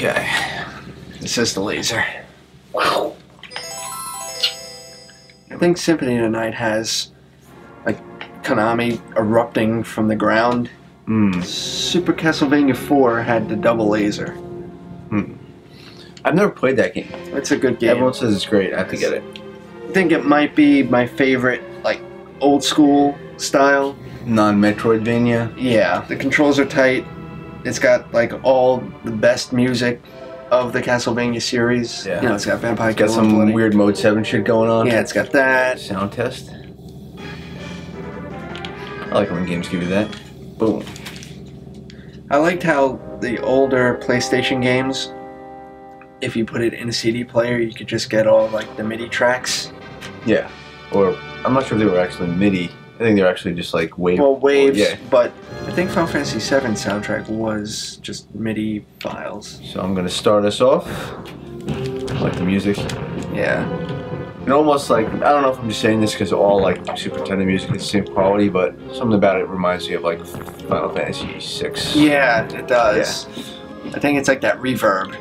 Okay. This is the laser. Wow. I think Symphony of the Night has, like, Konami erupting from the ground. Super Castlevania 4 had the double laser. I've never played that game. It's a good game. Everyone says it's great. I have to get it. I think it might be my favorite, like, old school style. Non-Metroidvania. Yeah, the controls are tight. It's got, like, all the best music of the Castlevania series. Yeah. You know, it's got Vampire It's got some weird Mode 7 shit going on. Yeah, it's got that. Sound test. I like when games give you that. Boom. I liked how the older PlayStation games, if you put it in a CD player, you could just get all, like, the MIDI tracks. Yeah. Or, I'm not sure if they were actually MIDI. I think they were actually just like waves. Well, waves, yeah. But I think Final Fantasy VII soundtrack was just MIDI files. So I'm gonna start us off. I like the music. Yeah. And almost like, I don't know if I'm just saying this because all like Super Nintendo music is the same quality, but something about it reminds me of like Final Fantasy VI. Yeah, it does. Yeah. I think it's like that reverb.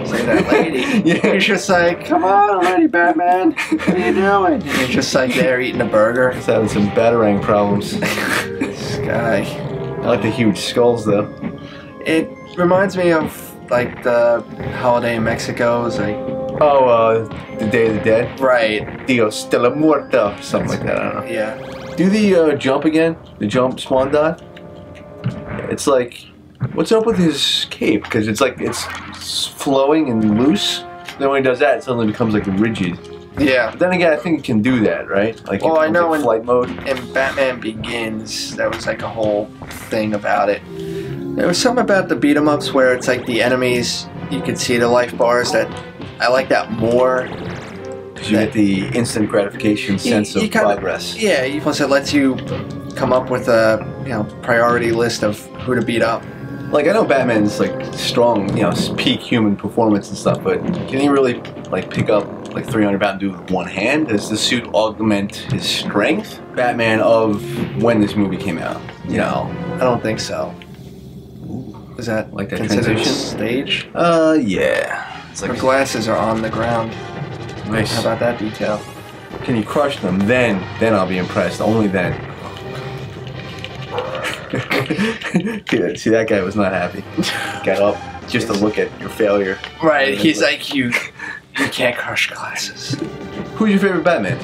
It's like that lady. Yeah. He's just like, come on already, Batman. What are you doing? And he's just like there eating a burger. He's having some batarang problems. This guy. I like the huge skulls though. It reminds me of like the holiday in Mexico. It's like, oh, the Day of the Dead? right. Dios de la Muerta. Something like that, I don't know. Yeah. Do the jump again. The jump spawn dot. It's like, what's up with his cape? Because it's like, it's flowing and loose. Then when he does that, it suddenly becomes like rigid. Yeah. But then again, I think it can do that, right? Like, Well, I know like in flight mode. In Batman Begins, there was like a whole thing about it. There was something about the beat 'em ups where it's like the enemies, you could see the life bars. That I like that more. Because you get the instant gratification sense of progress. Yeah, plus it lets you come up with a priority list of who to beat up. Like, I know Batman's like strong, peak human performance and stuff, but can he really like pick up like 300 pound dude with one hand? Does the suit augment his strength? Batman of when this movie came out. No, I don't think so. Is that Like that considered transition? stage? Yeah. It's Her like, glasses are on the ground. nice. How about that detail? Can you crush them? Then I'll be impressed. Only then. Yeah, see, that guy was not happy. Got up just to look at your failure. Right, he's like, you can't crush glasses. Who's your favorite Batman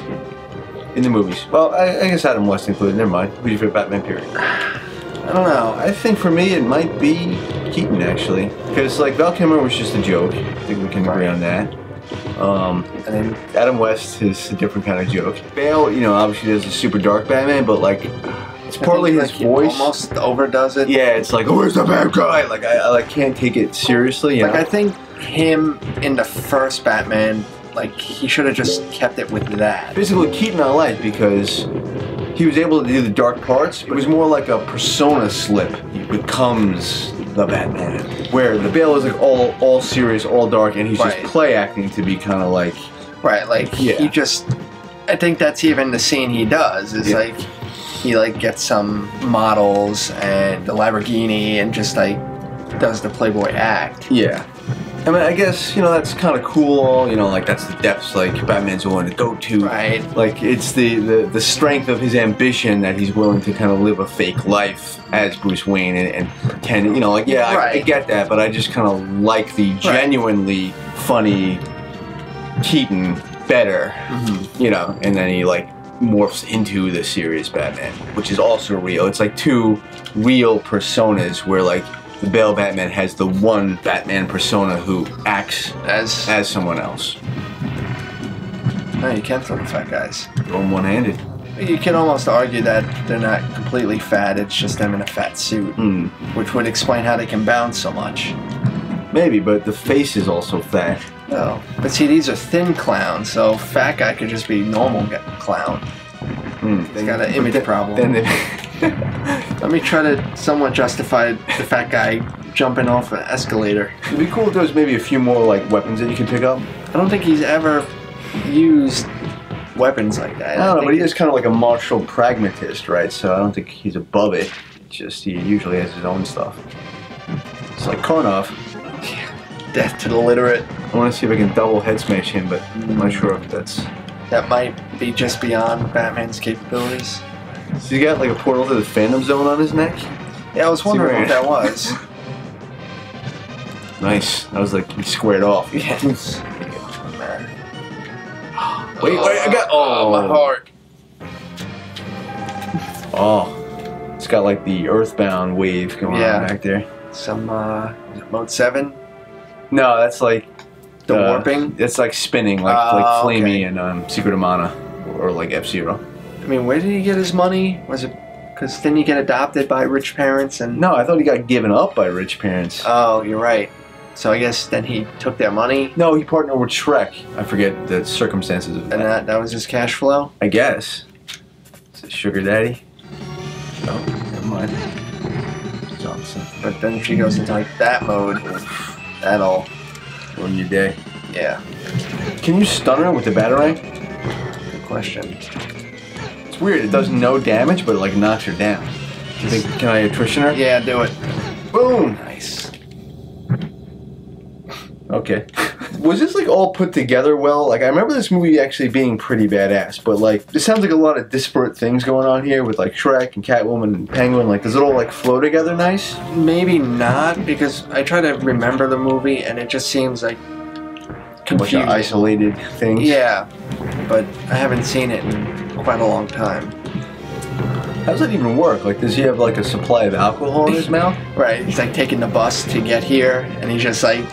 in the movies? Well, I guess Adam West included. Never mind. Who's your favorite Batman? Period. I don't know. I think for me it might be Keaton actually, because like Val Kilmer was just a joke. I think we can agree on that. And then Adam West is a different kind of joke. Bale, obviously does a super dark Batman, but like it's partly his voice. He almost overdoes it. Yeah, it's like, where's the bad guy? Like I can't take it seriously. Like I think him in the first Batman, like he should have just kept it with that. Basically, Keaton I like because he was able to do the dark parts. It was more like a persona slip. He becomes the Batman, where the Bale is like all serious, all dark, and he's just play acting to be kind of like he just. I think that's even the scene he does. Is like he like gets some models and the Lamborghini and just like does the Playboy act. Yeah. I mean, I guess, that's kind of cool, like that's the depths, like, Batman's willing to go to. Right. Like, it's the strength of his ambition that he's willing to kind of live a fake life as Bruce Wayne and pretend, I get that, but I just kind of like the genuinely funny Keaton better, and then he, like, morphs into the serious Batman, which is also real. It's like two real personas where, like, the Bale Batman has the one Batman persona who acts as someone else. No, you can't throw the fat guys. Throw them one-handed. You can almost argue that they're not completely fat, it's just them in a fat suit. Which would explain how they can bounce so much. Maybe, but the face is also fat. Oh. But see, these are thin clowns, so fat guy could just be normal clown. They got an image problem. Let me try to somewhat justify the fat guy jumping off an escalator. It'd be cool if there was maybe a few more like weapons that you could pick up. I don't think he's ever used weapons like that. I don't know, but he is kind of like a martial pragmatist, right? So I don't think he's above it. It's just he usually has his own stuff. It's like Karnov. Death to the literate. I want to see if I can double head smash him, but I'm not sure if that's... That might be just beyond Batman's capabilities. So he's got like a portal to the Phantom Zone on his neck? Yeah, I was wondering what that was. Nice. I was like, he squared off. Yes. Wait, I got... Oh, my heart. Oh. It's got like the Earthbound wave going on back there. Some, Mode 7? No, that's like... The warping? It's like spinning, like Flamey and Secret of Mana. Or like F-Zero. I mean, where did he get his money? Was it... Because didn't he get adopted by rich parents and... No, I thought he got given up by rich parents. Oh, you're right. So I guess then he took their money? No, he partnered with Shrek. I forget the circumstances of that. And that was his cash flow? I guess. Is it Sugar Daddy? No, never mind. Johnson. But then if she goes into like that mode, that'll... Ruin your day. Yeah. Can you stun her with the Batarang? Good question. It's weird, it does no damage, but it like knocks her down. Do you think, can I attrition her? Yeah, do it. Boom! Nice. Okay. Was this like all put together well? Like I remember this movie actually being pretty badass, but like this sounds like a lot of disparate things going on here with like Shrek and Catwoman and Penguin. Like does it all like flow together nice? Maybe not, because I try to remember the movie and it just seems like confusing. A bunch of isolated things. Yeah, but I haven't seen it in quite a long time. How does that even work? Like does he have like a supply of alcohol in his mouth? Right, he's like taking the bus to get here and he's just like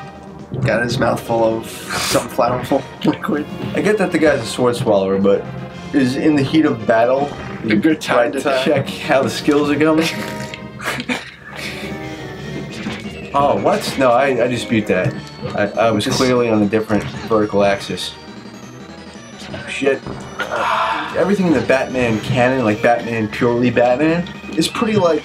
got his mouth full of some flammable liquid. I get that the guy's a sword swallower, but is in the heat of battle a good time to check how the skills are going? Oh, what? No, I dispute that. I was clearly on a different vertical axis. Shit. Everything in the Batman canon, like Batman purely Batman, is pretty like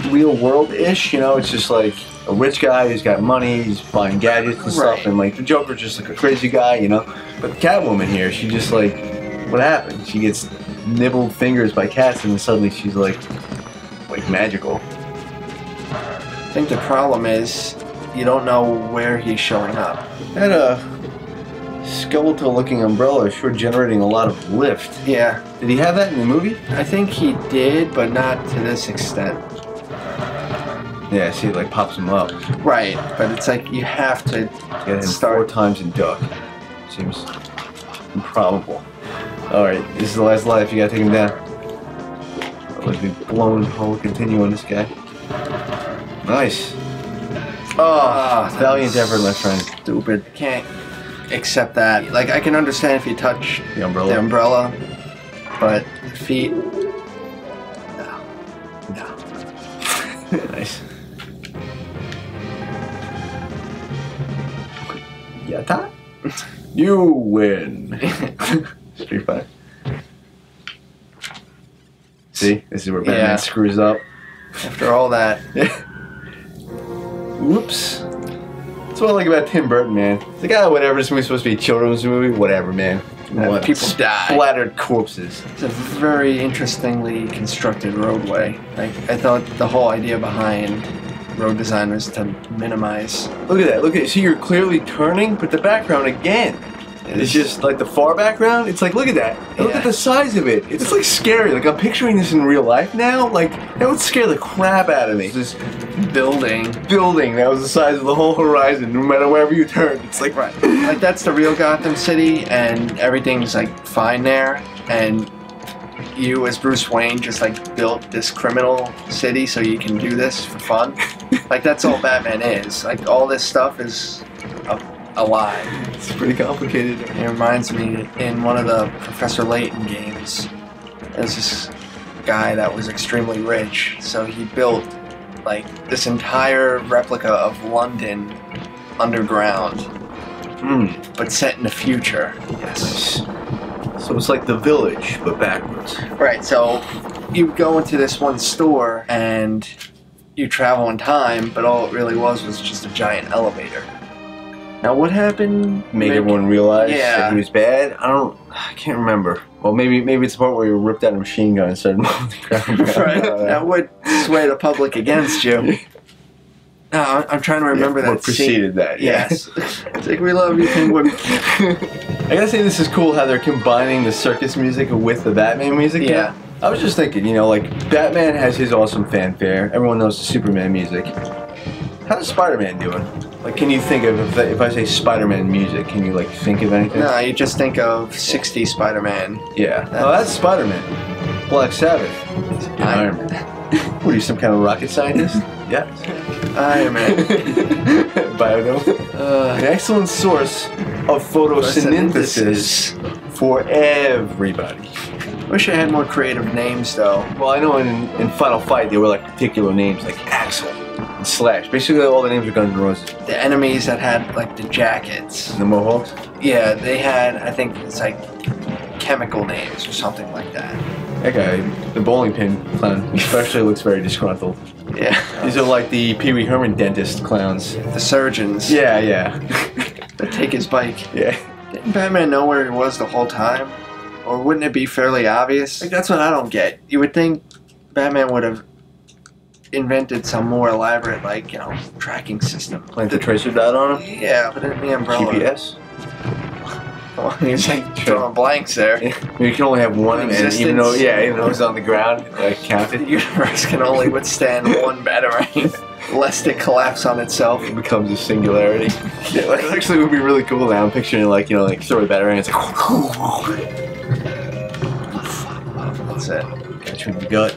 real world-ish, you know? It's just like a rich guy who's got money, he's buying gadgets and stuff, and like the Joker's just like a crazy guy, you know? But Catwoman here, she just like, what happened? She gets nibbled fingers by cats and then suddenly she's like magical. I think the problem is you don't know where he's showing up. That skeletal looking umbrella is sure generating a lot of lift. Yeah. Did he have that in the movie? I think he did, but not to this extent. Yeah, see, it like pops him up. Right, but it's like you have to Get him 4 times in duck. Seems improbable. Alright, this is the last life, you gotta take him down. Otherwise be blown whole continue on this guy. Nice. Oh, valiant effort, my friend. Stupid. Can't accept that. Like, I can understand if you touch the umbrella, but the feet... No. Nice. Yata? You win. Street Fighter. See? This is where Batman screws up. After all that. Whoops. That's what I like about Tim Burton, man. It's like, whatever, this movie's supposed to be a children's movie, whatever, man. People die. Splattered corpses. It's a very interestingly constructed roadway. Like, I thought the whole idea behind road design was to minimize. Look at that. Look at it. See, you're clearly turning, but the background again. It's just like the far background. It's like, look at that. Yeah. Look at the size of it. It's like scary. Like I'm picturing this in real life now. Like that would scare the crap out of me. This building that was the size of the whole horizon. No matter wherever you turn, it's like like that's the real Gotham City, and everything's like fine there. And you, as Bruce Wayne, just like built this criminal city so you can do this for fun. Like that's all Batman is. Like all this stuff is a lie. It's pretty complicated. It reminds me, in one of the Professor Layton games, there's this guy that was extremely rich, so he built like this entire replica of London underground, but set in the future. Yes. So it's like The Village, but backwards. Right, so you go into this one store and you travel in time, but all it really was just a giant elevator. Now what happened? Make everyone realize that he was bad? I can't remember. Well, maybe it's the part where you ripped out a machine gun and started mowing the ground. Right, that would sway the public against you. No, I'm trying to remember that what preceded that. Yeah. Yes. It's like, we love you, Penguin. I gotta say, this is cool how they're combining the circus music with the Batman music. Yeah. I was just thinking, you know, like, Batman has his awesome fanfare. Everyone knows the Superman music. How's Spider-Man doing? Like, can you think of, if I say Spider-Man music, can you, like, think of anything? No, you just think of 60s Spider-Man. Yeah. That's Spider-Man. Black Sabbath. Iron Man. What are you, some kind of rocket scientist? Yes. Iron Man. Biodome. An excellent source of photosynthesis for everybody. Wish I had more creative names, though. Well, I know in Final Fight there were like particular names, like Axel and Slash. Basically, all the names were Guns N' Roses. The enemies that had like the jackets. And the Mohawks? Yeah, they had, I think it's like chemical names or something like that. That guy, the bowling pin clown, especially looks very disgruntled. Yeah. These are like the Pee Wee Herman dentist clowns. The surgeons. Yeah, yeah. That take his bike. Yeah. Didn't Batman know where he was the whole time? Or wouldn't it be fairly obvious? Like, that's what I don't get. You would think Batman would have invented some more elaborate, like, you know, tracking system. Like the tracer dot on him? Yeah, put it in the umbrella. GPS? Well, he's like throwing blanks there. Yeah. You can only have one, and even though it's on the ground, count it. The universe can only withstand one batarang, lest it collapse on itself. It becomes a singularity. Yeah, like, actually, it would be really cool now. I'm picturing, like, you know, like, throw a batarang, it's like, that's it. Catch you in the gut.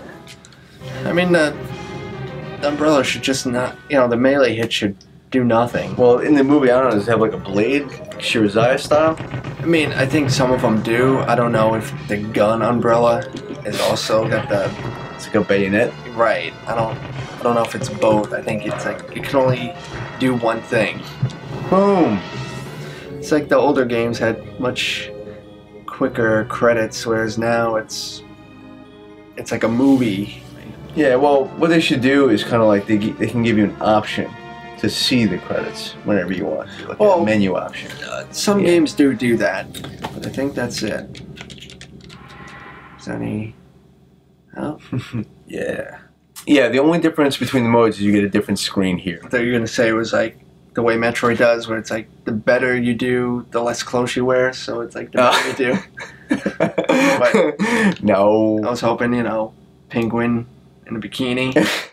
I mean, the umbrella should just not, you know, the melee hit should do nothing. Well, in the movie, I don't know, does it have like a blade? Like Shirazaya style? I mean, I think some of them do. I don't know if the gun umbrella is also got the... It's like a bayonet? Right. I don't know if it's both. I think it's like, it can only do one thing. Boom! It's like the older games had much quicker credits, whereas now it's like a movie. Yeah, well, what they should do is kind of like they can give you an option to see the credits whenever you want. Like a menu option. Some games do that, but I think that's it. Is there any... Oh? Yeah. Yeah, the only difference between the modes is you get a different screen here. I thought you were going to say it was like the way Metroid does, where it's like the better you do, the less clothes you wear, so it's like the better you do. But no. I was hoping, you know, Penguin in a bikini.